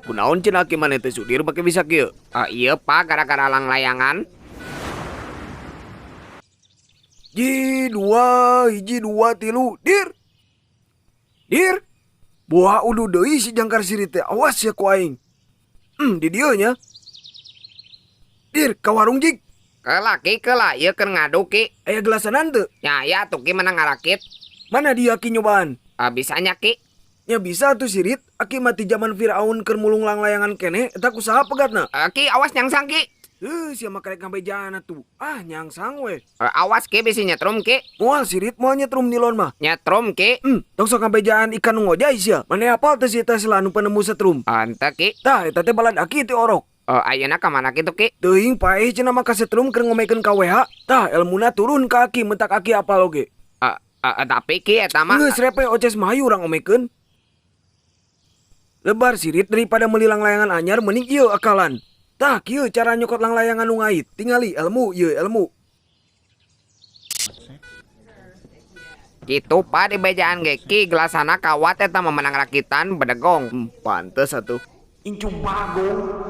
Kunaon cenah ki maneh teh sudir make bisa kieu? Iya Pak, gara-gara lang layangan. Hiji dua tilu dir buah udu deui si jangkar siri teh, awas ya ku aing. Di dieu nya dir ka warung jig Kelaki keula ieu keur ngadu ki. aya gelasanan teu? Ya tuh ki menang ngarakit. Mana dia ki nyobaan? Bisanya ki. Ya bisa tuh sirit, aki mati zaman Firaun keur mulung lang layangan kene eta kusaha pegatna? Ki awas nyangsang ki. Sia mah karek ngabejana tuh. Nyangsang we. Awas ki bisi nyetrum ki. Moal sirit moal nyetrum nilon mah. Nyetrum ki. Tong sok ngabejaan ikan nu ngojay sia. Mane apal teh si eta selanu penemu setrum? Anta ki. Tah eta teh baladaki ti orok. Ayeuna ka mana kitu ki? Teuing paeh cenah mah ka setrum keur ngomekeun ka WH. Tah elmuna turun ka aki mentak aki apal oge. Tapi ki eta mah Geus repe oces mahayu urang omekeun. Lebar sirit daripada melilang layangan anyar mending ieu akalan. Tah kieu cara nyokot lang layangan nu ngait. Tingali ilmu ieu ilmu. Gitu Pak di bejaan ge ki gelasana kawat eta memenang rakitan bedegong. Pantes atuh. Incu bagong